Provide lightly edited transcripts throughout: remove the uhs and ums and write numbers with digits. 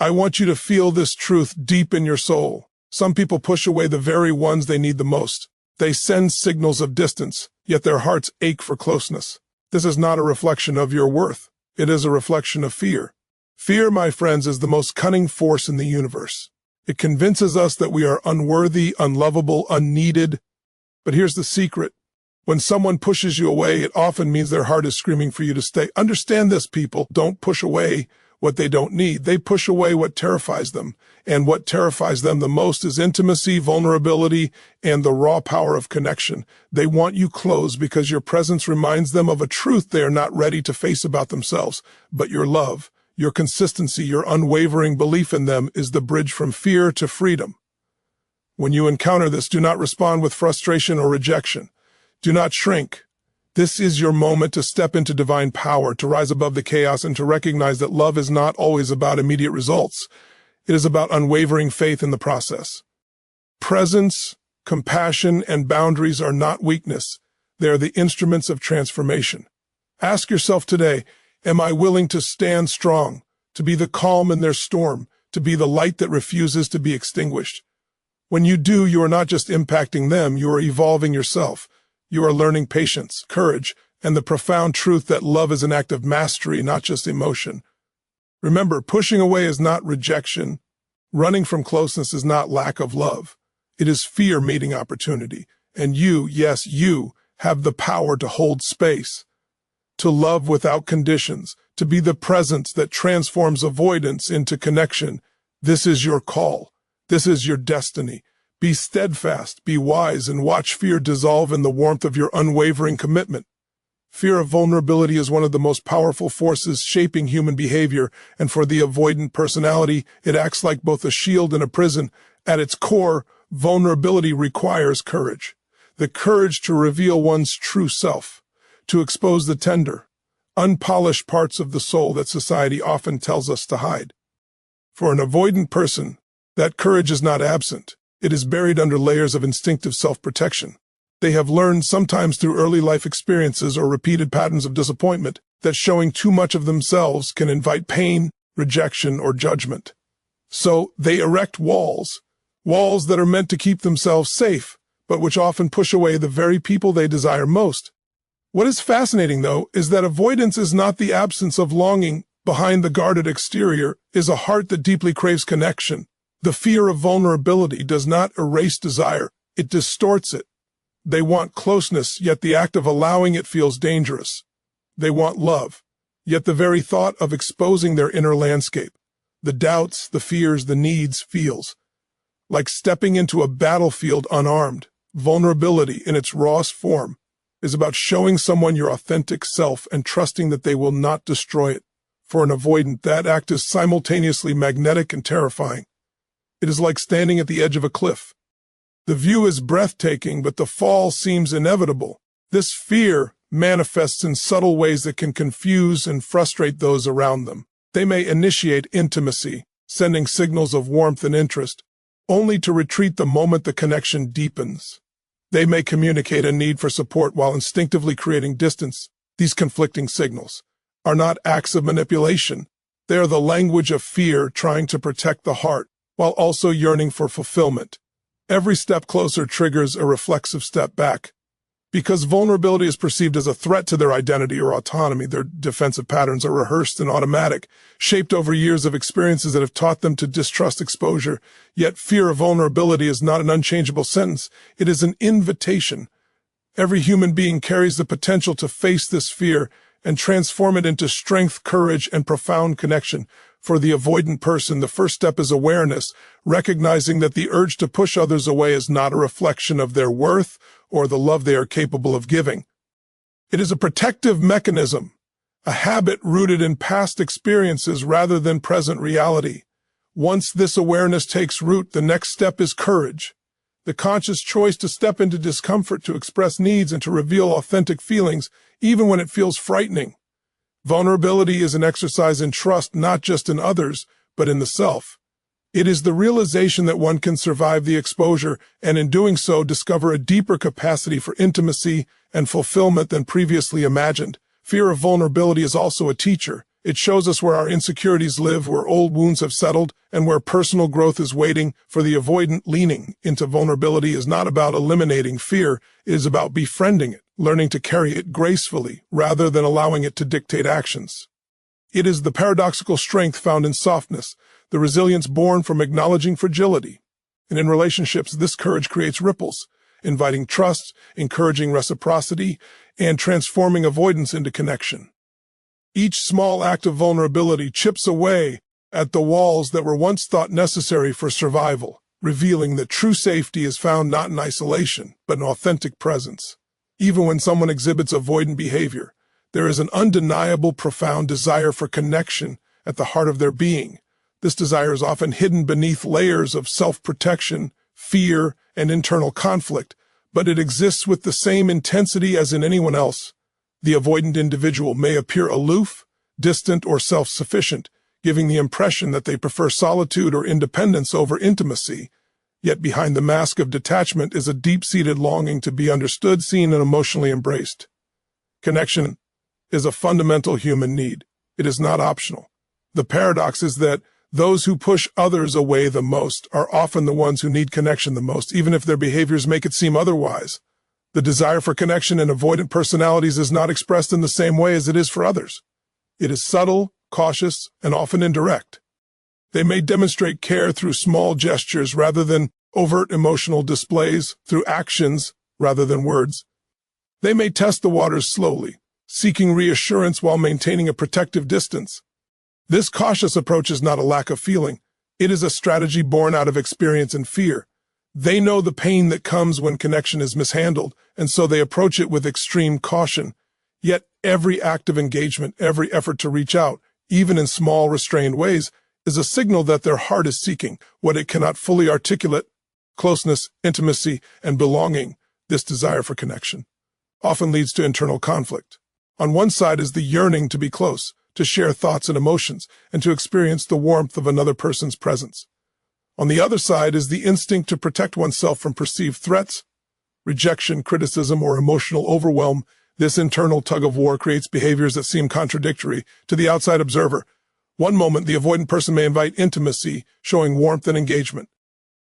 I want you to feel this truth deep in your soul. Some people push away the very ones they need the most. They send signals of distance, yet their hearts ache for closeness. This is not a reflection of your worth. It is a reflection of fear. Fear, my friends, is the most cunning force in the universe. It convinces us that we are unworthy, unlovable, unneeded. But here's the secret. When someone pushes you away, it often means their heart is screaming for you to stay. Understand this, people. Don't push away what they don't need. They push away what terrifies them. And what terrifies them the most is intimacy, vulnerability, and the raw power of connection. They want you close because your presence reminds them of a truth they are not ready to face about themselves. But your love, your consistency, your unwavering belief in them is the bridge from fear to freedom. When you encounter this, do not respond with frustration or rejection. Do not shrink. This is your moment to step into divine power, to rise above the chaos, and to recognize that love is not always about immediate results. It is about unwavering faith in the process. Presence, compassion, and boundaries are not weakness. They are the instruments of transformation. Ask yourself today, am I willing to stand strong, to be the calm in their storm, to be the light that refuses to be extinguished? When you do, you are not just impacting them, you are evolving yourself. You are learning patience, courage, and the profound truth that love is an act of mastery, not just emotion. Remember, pushing away is not rejection. Running from closeness is not lack of love. It is fear meeting opportunity. And you, yes, you, have the power to hold space, to love without conditions, to be the presence that transforms avoidance into connection. This is your call. This is your destiny. Be steadfast, be wise, and watch fear dissolve in the warmth of your unwavering commitment. Fear of vulnerability is one of the most powerful forces shaping human behavior, and for the avoidant personality, it acts like both a shield and a prison. At its core, vulnerability requires courage. The courage to reveal one's true self, to expose the tender, unpolished parts of the soul that society often tells us to hide. For an avoidant person, that courage is not absent. It is buried under layers of instinctive self-protection. They have learned, sometimes through early life experiences or repeated patterns of disappointment, that showing too much of themselves can invite pain, rejection, or judgment. So they erect walls that are meant to keep themselves safe, but which often push away the very people they desire most. What is fascinating, though, is that avoidance is not the absence of longing. Behind the guarded exterior is a heart that deeply craves connection. The fear of vulnerability does not erase desire, it distorts it. They want closeness, yet the act of allowing it feels dangerous. They want love, yet the very thought of exposing their inner landscape, the doubts, the fears, the needs, feels like stepping into a battlefield unarmed. Vulnerability, in its rawest form, is about showing someone your authentic self and trusting that they will not destroy it. For an avoidant, that act is simultaneously magnetic and terrifying. It is like standing at the edge of a cliff. The view is breathtaking, but the fall seems inevitable. This fear manifests in subtle ways that can confuse and frustrate those around them. They may initiate intimacy, sending signals of warmth and interest, only to retreat the moment the connection deepens. They may communicate a need for support while instinctively creating distance. These conflicting signals are not acts of manipulation. They are the language of fear trying to protect the heart, while also yearning for fulfillment. Every step closer triggers a reflexive step back. Because vulnerability is perceived as a threat to their identity or autonomy, their defensive patterns are rehearsed and automatic, shaped over years of experiences that have taught them to distrust exposure. Yet fear of vulnerability is not an unchangeable sentence. It is an invitation. Every human being carries the potential to face this fear and transform it into strength, courage, and profound connection. For the avoidant person, the first step is awareness, recognizing that the urge to push others away is not a reflection of their worth or the love they are capable of giving. It is a protective mechanism, a habit rooted in past experiences rather than present reality. Once this awareness takes root, the next step is courage, the conscious choice to step into discomfort, to express needs, and to reveal authentic feelings, even when it feels frightening. Vulnerability is an exercise in trust, not just in others, but in the self. It is the realization that one can survive the exposure and in doing so discover a deeper capacity for intimacy and fulfillment than previously imagined. Fear of vulnerability is also a teacher. It shows us where our insecurities live, where old wounds have settled, and where personal growth is waiting for the avoidant. Leaning into vulnerability is not about eliminating fear, it is about befriending it, learning to carry it gracefully, rather than allowing it to dictate actions. It is the paradoxical strength found in softness, the resilience born from acknowledging fragility. And in relationships, this courage creates ripples, inviting trust, encouraging reciprocity, and transforming avoidance into connection. Each small act of vulnerability chips away at the walls that were once thought necessary for survival, revealing that true safety is found not in isolation, but in authentic presence. Even when someone exhibits avoidant behavior, there is an undeniable, profound desire for connection at the heart of their being. This desire is often hidden beneath layers of self-protection, fear, and internal conflict, but it exists with the same intensity as in anyone else. The avoidant individual may appear aloof, distant, or self-sufficient, giving the impression that they prefer solitude or independence over intimacy. Yet behind the mask of detachment is a deep-seated longing to be understood, seen, and emotionally embraced. Connection is a fundamental human need. It is not optional. The paradox is that those who push others away the most are often the ones who need connection the most, even if their behaviors make it seem otherwise. The desire for connection in avoidant personalities is not expressed in the same way as it is for others. It is subtle, cautious, and often indirect. They may demonstrate care through small gestures rather than overt emotional displays, through actions rather than words. They may test the waters slowly, seeking reassurance while maintaining a protective distance. This cautious approach is not a lack of feeling. It is a strategy born out of experience and fear. They know the pain that comes when connection is mishandled, and so they approach it with extreme caution. Yet every act of engagement, every effort to reach out, even in small, restrained ways, is a signal that their heart is seeking what it cannot fully articulate: closeness, intimacy, and belonging. This desire for connection often leads to internal conflict. On one side is the yearning to be close, to share thoughts and emotions, and to experience the warmth of another person's presence. On the other side is the instinct to protect oneself from perceived threats, rejection, criticism, or emotional overwhelm. This internal tug-of-war creates behaviors that seem contradictory to the outside observer. One moment, the avoidant person may invite intimacy, showing warmth and engagement.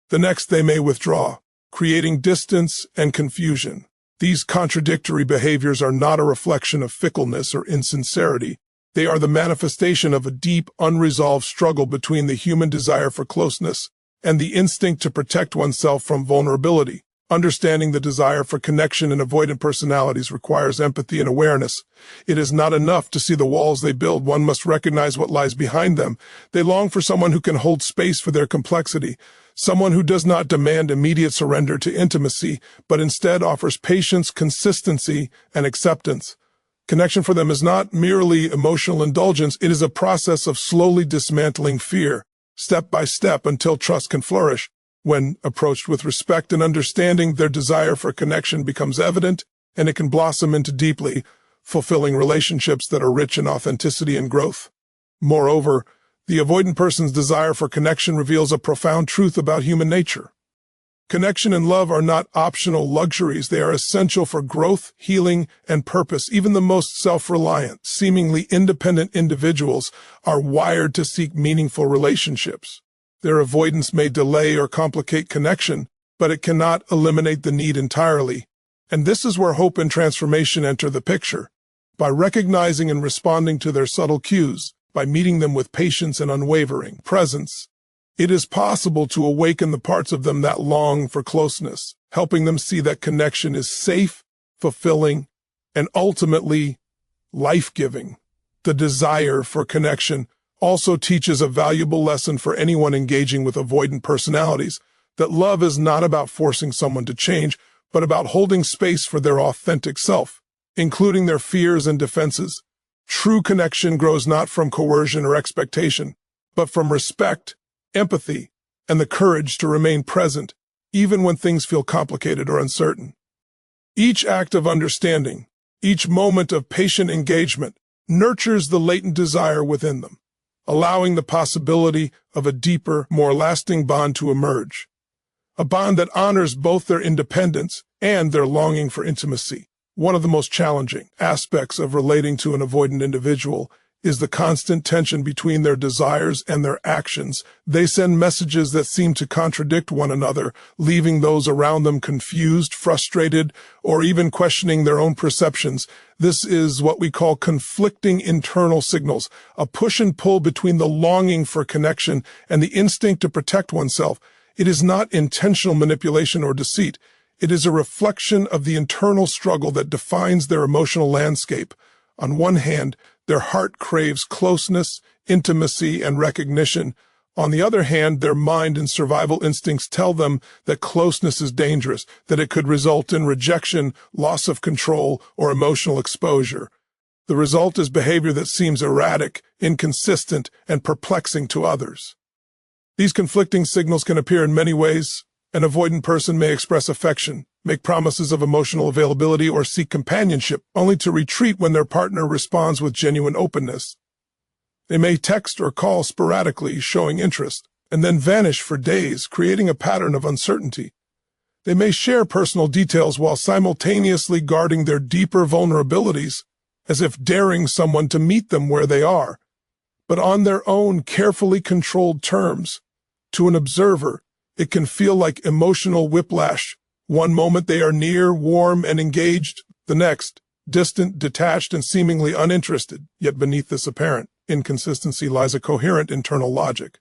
The next, they may withdraw, creating distance and confusion. These contradictory behaviors are not a reflection of fickleness or insincerity. They are the manifestation of a deep, unresolved struggle between the human desire for closeness and the instinct to protect oneself from vulnerability. Understanding the desire for connection in avoidant personalities requires empathy and awareness. It is not enough to see the walls they build. One must recognize what lies behind them. They long for someone who can hold space for their complexity, someone who does not demand immediate surrender to intimacy, but instead offers patience, consistency, and acceptance. Connection for them is not merely emotional indulgence. It is a process of slowly dismantling fear, step by step, until trust can flourish. When approached with respect and understanding, their desire for connection becomes evident, and it can blossom into deeply fulfilling relationships that are rich in authenticity and growth. Moreover, the avoidant person's desire for connection reveals a profound truth about human nature. Connection and love are not optional luxuries. They are essential for growth, healing, and purpose. Even the most self-reliant, seemingly independent individuals are wired to seek meaningful relationships. Their avoidance may delay or complicate connection, but it cannot eliminate the need entirely. And this is where hope and transformation enter the picture. By recognizing and responding to their subtle cues, by meeting them with patience and unwavering presence, it is possible to awaken the parts of them that long for closeness, helping them see that connection is safe, fulfilling, and ultimately life-giving. The desire for connection also teaches a valuable lesson for anyone engaging with avoidant personalities, that love is not about forcing someone to change, but about holding space for their authentic self, including their fears and defenses. True connection grows not from coercion or expectation, but from respect, empathy, and the courage to remain present, even when things feel complicated or uncertain. Each act of understanding, each moment of patient engagement, nurtures the latent desire within them, allowing the possibility of a deeper, more lasting bond to emerge. A bond that honors both their independence and their longing for intimacy. One of the most challenging aspects of relating to an avoidant individual is the constant tension between their desires and their actions. They send messages that seem to contradict one another, leaving those around them confused, frustrated, or even questioning their own perceptions. This is what we call conflicting internal signals, a push and pull between the longing for connection and the instinct to protect oneself. It is not intentional manipulation or deceit. It is a reflection of the internal struggle that defines their emotional landscape. On one hand, their heart craves closeness, intimacy, and recognition. On the other hand, their mind and survival instincts tell them that closeness is dangerous, that it could result in rejection, loss of control, or emotional exposure. The result is behavior that seems erratic, inconsistent, and perplexing to others. These conflicting signals can appear in many ways. An avoidant person may express affection, make promises of emotional availability, or seek companionship, only to retreat when their partner responds with genuine openness. They may text or call sporadically, showing interest, and then vanish for days, creating a pattern of uncertainty. They may share personal details while simultaneously guarding their deeper vulnerabilities, as if daring someone to meet them where they are, but on their own carefully controlled terms. To an observer, it can feel like emotional whiplash. One moment they are near, warm, and engaged. The next, distant, detached, and seemingly uninterested. Yet beneath this apparent inconsistency lies a coherent internal logic.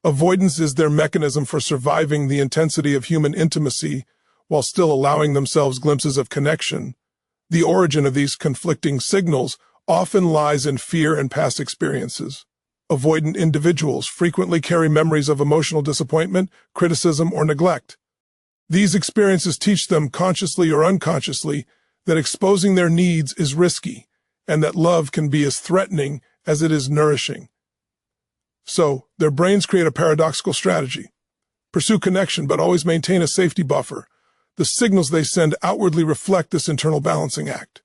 Avoidance is their mechanism for surviving the intensity of human intimacy while still allowing themselves glimpses of connection. The origin of these conflicting signals often lies in fear and past experiences. Avoidant individuals frequently carry memories of emotional disappointment, criticism, or neglect. These experiences teach them, consciously or unconsciously, that exposing their needs is risky, and that love can be as threatening as it is nourishing. So, their brains create a paradoxical strategy. Pursue connection, but always maintain a safety buffer. The signals they send outwardly reflect this internal balancing act.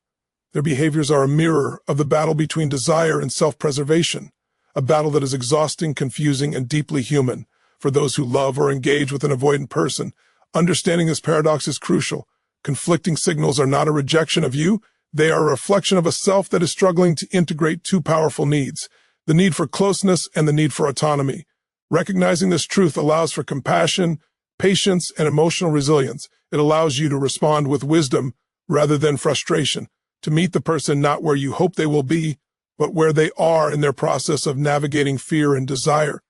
Their behaviors are a mirror of the battle between desire and self-preservation, a battle that is exhausting, confusing, and deeply human. For those who love or engage with an avoidant person, understanding this paradox is crucial. Conflicting signals are not a rejection of you. They are a reflection of a self that is struggling to integrate two powerful needs, the need for closeness and the need for autonomy. Recognizing this truth allows for compassion, patience, and emotional resilience. It allows you to respond with wisdom rather than frustration, to meet the person not where you hope they will be, but where they are in their process of navigating fear and desire.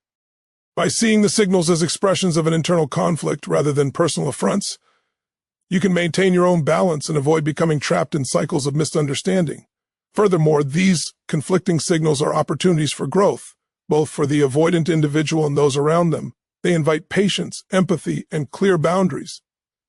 By seeing the signals as expressions of an internal conflict rather than personal affronts, you can maintain your own balance and avoid becoming trapped in cycles of misunderstanding. Furthermore, these conflicting signals are opportunities for growth, both for the avoidant individual and those around them. They invite patience, empathy, and clear boundaries.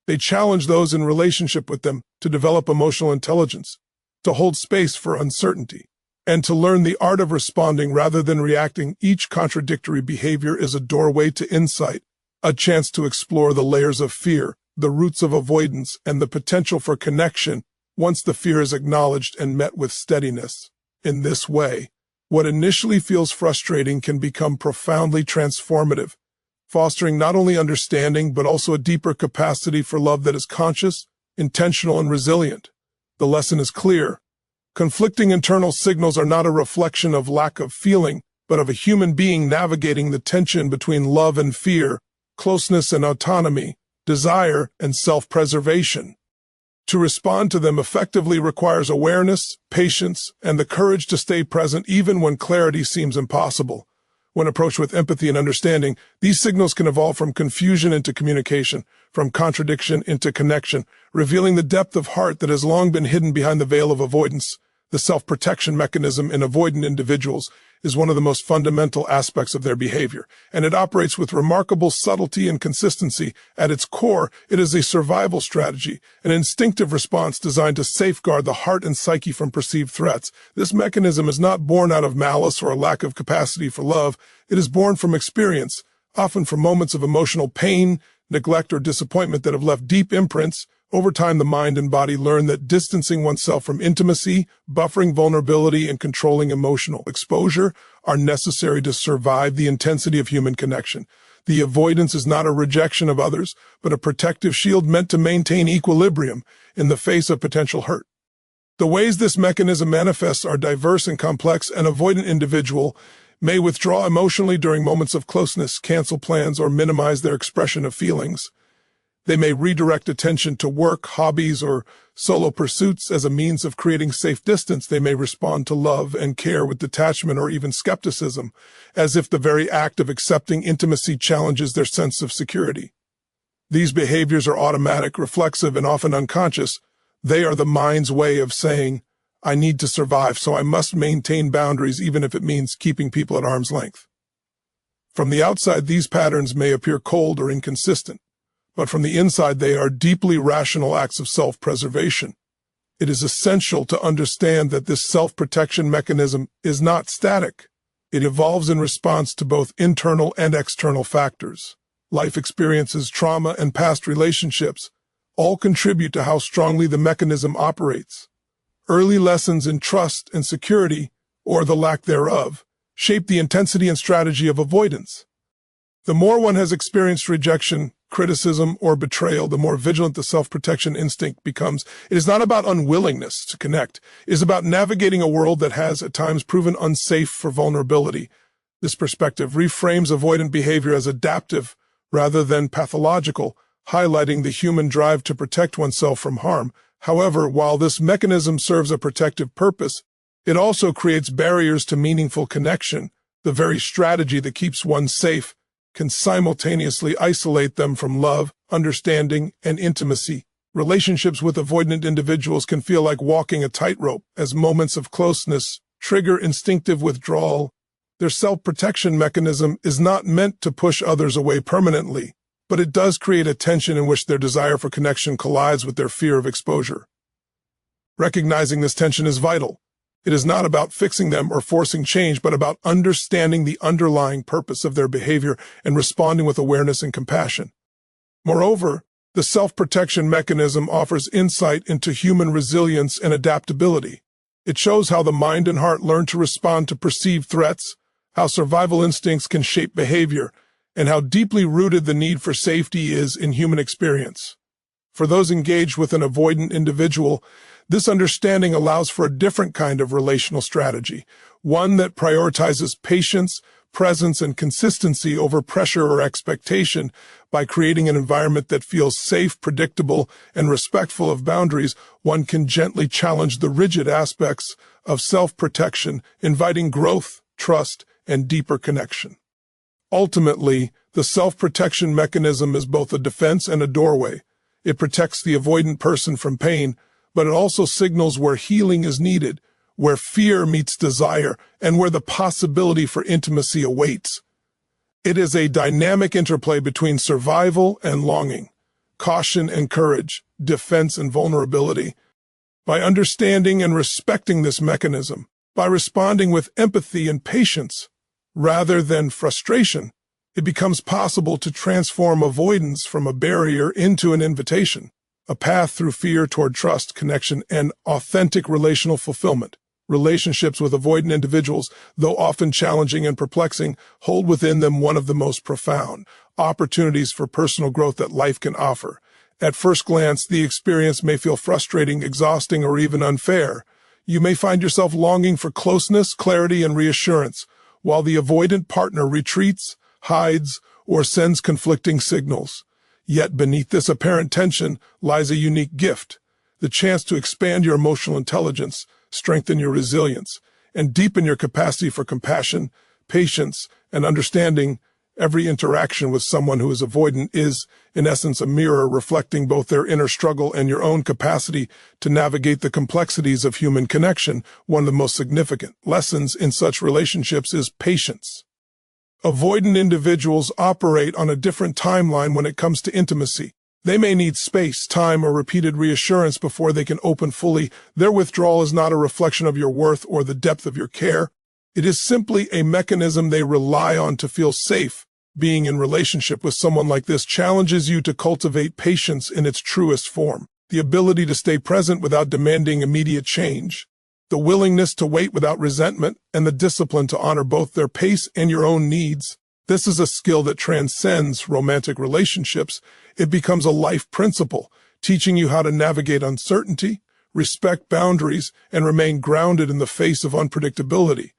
They challenge those in relationship with them to develop emotional intelligence, to hold space for uncertainty, and to learn the art of responding rather than reacting. Each contradictory behavior is a doorway to insight, a chance to explore the layers of fear, the roots of avoidance, and the potential for connection once the fear is acknowledged and met with steadiness. In this way, what initially feels frustrating can become profoundly transformative, fostering not only understanding but also a deeper capacity for love that is conscious, intentional, and resilient. The lesson is clear. Conflicting internal signals are not a reflection of lack of feeling, but of a human being navigating the tension between love and fear, closeness and autonomy, desire and self-preservation. To respond to them effectively requires awareness, patience, and the courage to stay present even when clarity seems impossible. When approached with empathy and understanding, these signals can evolve from confusion into communication, from contradiction into connection, revealing the depth of heart that has long been hidden behind the veil of avoidance. The self-protection mechanism in avoidant individuals is one of the most fundamental aspects of their behavior, and it operates with remarkable subtlety and consistency. At its core, it is a survival strategy, an instinctive response designed to safeguard the heart and psyche from perceived threats. This mechanism is not born out of malice or a lack of capacity for love. It is born from experience, often from moments of emotional pain, neglect, or disappointment that have left deep imprints. Over time, the mind and body learn that distancing oneself from intimacy, buffering vulnerability, and controlling emotional exposure are necessary to survive the intensity of human connection. The avoidance is not a rejection of others, but a protective shield meant to maintain equilibrium in the face of potential hurt. The ways this mechanism manifests are diverse and complex. An avoidant individual may withdraw emotionally during moments of closeness, cancel plans, or minimize their expression of feelings. They may redirect attention to work, hobbies, or solo pursuits as a means of creating safe distance. They may respond to love and care with detachment or even skepticism, as if the very act of accepting intimacy challenges their sense of security. These behaviors are automatic, reflexive, and often unconscious. They are the mind's way of saying, I need to survive, so I must maintain boundaries even if it means keeping people at arm's length. From the outside, these patterns may appear cold or inconsistent, but from the inside, they are deeply rational acts of self-preservation. It is essential to understand that this self-protection mechanism is not static. It evolves in response to both internal and external factors. Life experiences, trauma, and past relationships all contribute to how strongly the mechanism operates. Early lessons in trust and security, or the lack thereof, shape the intensity and strategy of avoidance. The more one has experienced rejection, criticism, or betrayal, the more vigilant the self-protection instinct becomes. It is not about unwillingness to connect. It is about navigating a world that has at times proven unsafe for vulnerability. This perspective reframes avoidant behavior as adaptive rather than pathological, highlighting the human drive to protect oneself from harm. However, while this mechanism serves a protective purpose, it also creates barriers to meaningful connection. The very strategy that keeps one safe can simultaneously isolate them from love, understanding, and intimacy. Relationships with avoidant individuals can feel like walking a tightrope, as moments of closeness trigger instinctive withdrawal. Their self-protection mechanism is not meant to push others away permanently, but it does create a tension in which their desire for connection collides with their fear of exposure. Recognizing this tension is vital. It is not about fixing them or forcing change, but about understanding the underlying purpose of their behavior and responding with awareness and compassion. Moreover, the self-protection mechanism offers insight into human resilience and adaptability. It shows how the mind and heart learn to respond to perceived threats, how survival instincts can shape behavior, and how deeply rooted the need for safety is in human experience. For those engaged with an avoidant individual, this understanding allows for a different kind of relational strategy, one that prioritizes patience, presence, and consistency over pressure or expectation. By creating an environment that feels safe, predictable, and respectful of boundaries, one can gently challenge the rigid aspects of self-protection, inviting growth, trust, and deeper connection. Ultimately, the self-protection mechanism is both a defense and a doorway. It protects the avoidant person from pain, but it also signals where healing is needed, where fear meets desire, and where the possibility for intimacy awaits. It is a dynamic interplay between survival and longing, caution and courage, defense and vulnerability. By understanding and respecting this mechanism, by responding with empathy and patience, rather than frustration, it becomes possible to transform avoidance from a barrier into an invitation, a path through fear toward trust, connection, and authentic relational fulfillment. Relationships with avoidant individuals, though often challenging and perplexing, hold within them one of the most profound opportunities for personal growth that life can offer. At first glance, the experience may feel frustrating, exhausting, or even unfair. You may find yourself longing for closeness, clarity, and reassurance, while the avoidant partner retreats, hides, or sends conflicting signals. Yet beneath this apparent tension lies a unique gift, the chance to expand your emotional intelligence, strengthen your resilience, and deepen your capacity for compassion, patience, and understanding. Every interaction with someone who is avoidant is, in essence, a mirror reflecting both their inner struggle and your own capacity to navigate the complexities of human connection. One of the most significant lessons in such relationships is patience. Avoidant individuals operate on a different timeline when it comes to intimacy. They may need space, time, or repeated reassurance before they can open fully. Their withdrawal is not a reflection of your worth or the depth of your care. It is simply a mechanism they rely on to feel safe. Being in relationship with someone like this challenges you to cultivate patience in its truest form, the ability to stay present without demanding immediate change, the willingness to wait without resentment, and the discipline to honor both their pace and your own needs. This is a skill that transcends romantic relationships. It becomes a life principle, teaching you how to navigate uncertainty, respect boundaries, and remain grounded in the face of unpredictability.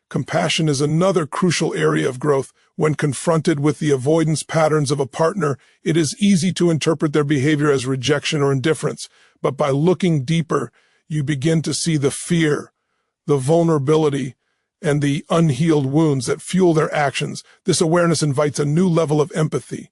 Compassion is another crucial area of growth. When confronted with the avoidance patterns of a partner, it is easy to interpret their behavior as rejection or indifference, but by looking deeper, you begin to see the fear, the vulnerability, and the unhealed wounds that fuel their actions. This awareness invites a new level of empathy.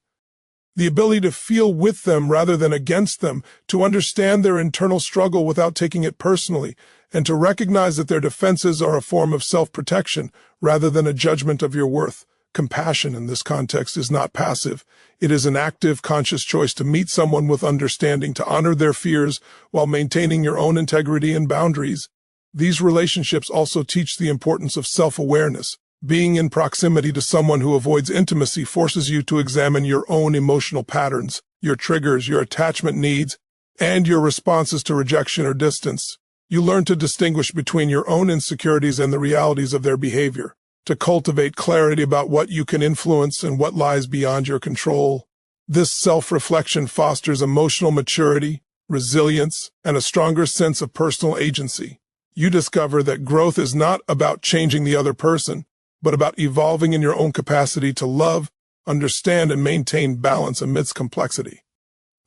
The ability to feel with them rather than against them, to understand their internal struggle without taking it personally, and to recognize that their defenses are a form of self-protection rather than a judgment of your worth. Compassion in this context is not passive. It is an active, conscious choice to meet someone with understanding, to honor their fears while maintaining your own integrity and boundaries. These relationships also teach the importance of self-awareness. Being in proximity to someone who avoids intimacy forces you to examine your own emotional patterns, your triggers, your attachment needs, and your responses to rejection or distance. You learn to distinguish between your own insecurities and the realities of their behavior, to cultivate clarity about what you can influence and what lies beyond your control. This self-reflection fosters emotional maturity, resilience, and a stronger sense of personal agency. You discover that growth is not about changing the other person, but about evolving in your own capacity to love, understand, and maintain balance amidst complexity.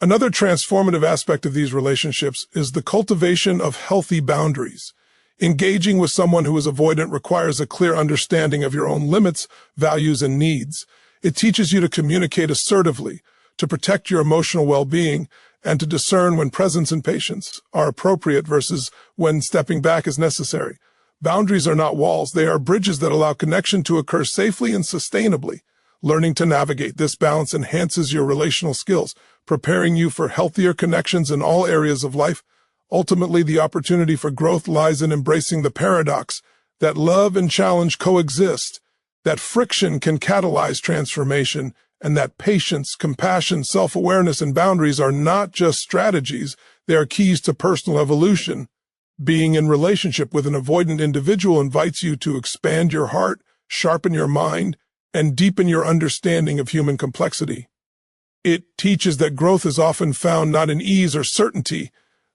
Another transformative aspect of these relationships is the cultivation of healthy boundaries. Engaging with someone who is avoidant requires a clear understanding of your own limits, values, and needs. It teaches you to communicate assertively, to protect your emotional well-being, and to discern when presence and patience are appropriate versus when stepping back is necessary. Boundaries are not walls, they are bridges that allow connection to occur safely and sustainably. Learning to navigate this balance enhances your relational skills, preparing you for healthier connections in all areas of life. Ultimately, the opportunity for growth lies in embracing the paradox that love and challenge coexist, that friction can catalyze transformation, and that patience, compassion, self-awareness, and boundaries are not just strategies, they are keys to personal evolution. Being in relationship with an avoidant individual invites you to expand your heart, sharpen your mind, and deepen your understanding of human complexity. It teaches that growth is often found not in ease or certainty,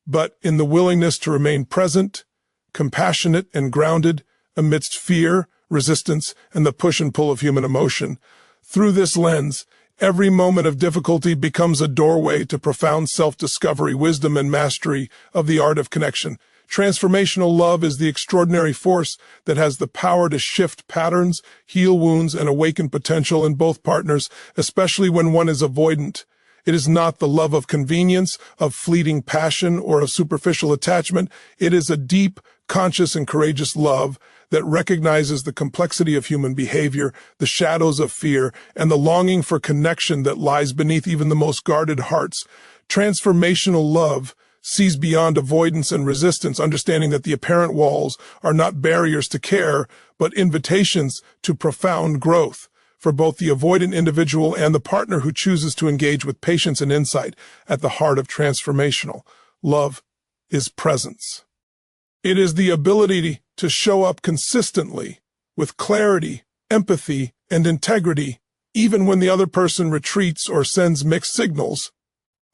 but in the willingness to remain present, compassionate, and grounded amidst fear, resistance, and the push and pull of human emotion. Through this lens, every moment of difficulty becomes a doorway to profound self-discovery, wisdom, and mastery of the art of connection. Transformational love is the extraordinary force that has the power to shift patterns, heal wounds, and awaken potential in both partners, especially when one is avoidant. It is not the love of convenience, of fleeting passion, or of superficial attachment. It is a deep, conscious, and courageous love that recognizes the complexity of human behavior, the shadows of fear, and the longing for connection that lies beneath even the most guarded hearts. Transformational love sees beyond avoidance and resistance, understanding that the apparent walls are not barriers to care, but invitations to profound growth. For both the avoidant individual and the partner who chooses to engage with patience and insight, at the heart of transformational love is presence. It is the ability to show up consistently, with clarity, empathy, and integrity, even when the other person retreats or sends mixed signals.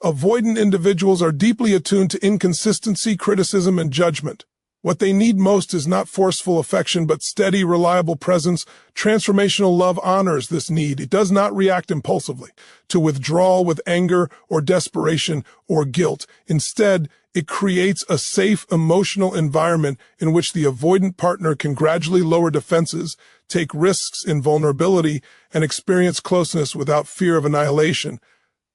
Avoidant individuals are deeply attuned to inconsistency, criticism, and judgment. What they need most is not forceful affection, but steady, reliable presence. Transformational love honors this need. It does not react impulsively to withdrawal with anger or desperation or guilt. Instead, it creates a safe, emotional environment in which the avoidant partner can gradually lower defenses, take risks in vulnerability, and experience closeness without fear of annihilation.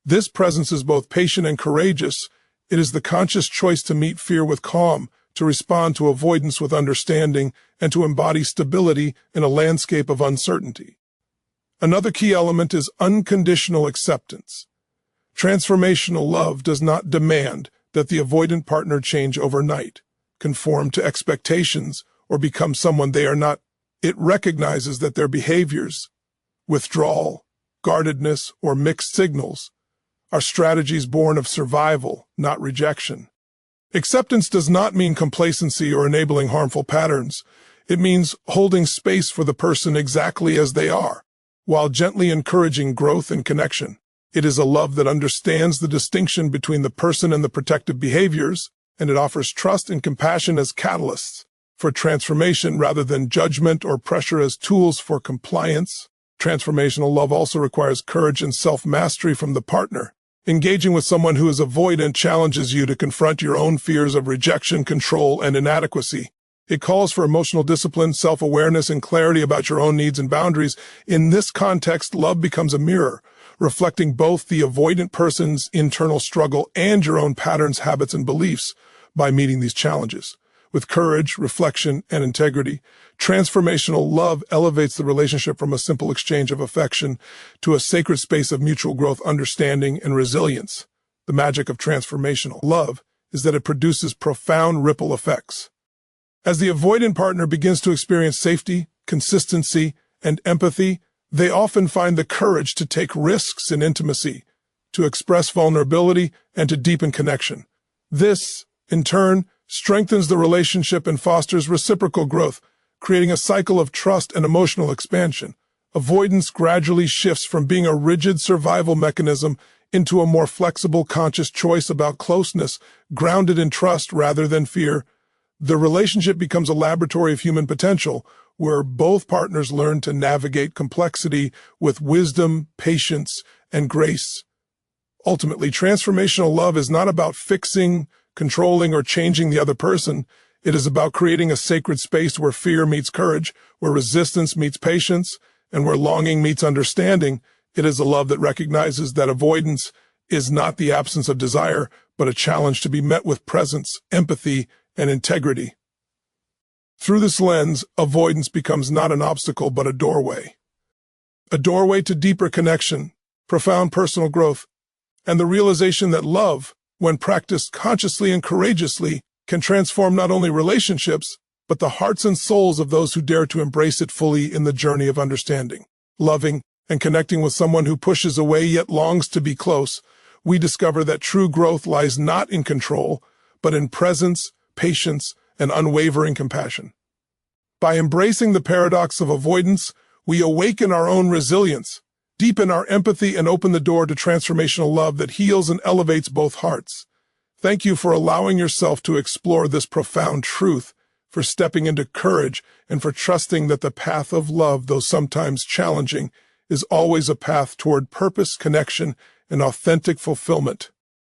This presence is both patient and courageous. It is the conscious choice to meet fear with calm, to respond to avoidance with understanding, and to embody stability in a landscape of uncertainty. Another key element is unconditional acceptance. Transformational love does not demand that the avoidant partner change overnight, conform to expectations, or become someone they are not. It recognizes that their behaviors, withdrawal, guardedness, or mixed signals, are strategies born of survival, not rejection. Acceptance does not mean complacency or enabling harmful patterns. It means holding space for the person exactly as they are, while gently encouraging growth and connection. It is a love that understands the distinction between the person and the protective behaviors, and it offers trust and compassion as catalysts for transformation rather than judgment or pressure as tools for compliance. Transformational love also requires courage and self-mastery from the partner. Engaging with someone who is avoidant challenges you to confront your own fears of rejection, control, and inadequacy. It calls for emotional discipline, self-awareness, and clarity about your own needs and boundaries. In this context, love becomes a mirror, reflecting both the avoidant person's internal struggle and your own patterns, habits, and beliefs. By meeting these challenges with courage, reflection, and integrity, transformational love elevates the relationship from a simple exchange of affection to a sacred space of mutual growth, understanding, and resilience. The magic of transformational love is that it produces profound ripple effects. As the avoidant partner begins to experience safety, consistency, and empathy, they often find the courage to take risks in intimacy, to express vulnerability, and to deepen connection. This, in turn, strengthens the relationship and fosters reciprocal growth, creating a cycle of trust and emotional expansion. Avoidance gradually shifts from being a rigid survival mechanism into a more flexible, conscious choice about closeness, grounded in trust rather than fear. The relationship becomes a laboratory of human potential, where both partners learn to navigate complexity with wisdom, patience, and grace. Ultimately, transformational love is not about fixing, controlling, or changing the other person. It is about creating a sacred space where fear meets courage, where resistance meets patience, and where longing meets understanding. It is a love that recognizes that avoidance is not the absence of desire, but a challenge to be met with presence, empathy, and integrity. Through this lens, avoidance becomes not an obstacle, but a doorway. A doorway to deeper connection, profound personal growth, and the realization that love, when practiced consciously and courageously, can transform not only relationships, but the hearts and souls of those who dare to embrace it fully in the journey of understanding, loving, and connecting with someone who pushes away yet longs to be close. We discover that true growth lies not in control, but in presence, patience, and unwavering compassion. By embracing the paradox of avoidance, we awaken our own resilience, deepen our empathy, and open the door to transformational love that heals and elevates both hearts. Thank you for allowing yourself to explore this profound truth, for stepping into courage, and for trusting that the path of love, though sometimes challenging, is always a path toward purpose, connection, and authentic fulfillment.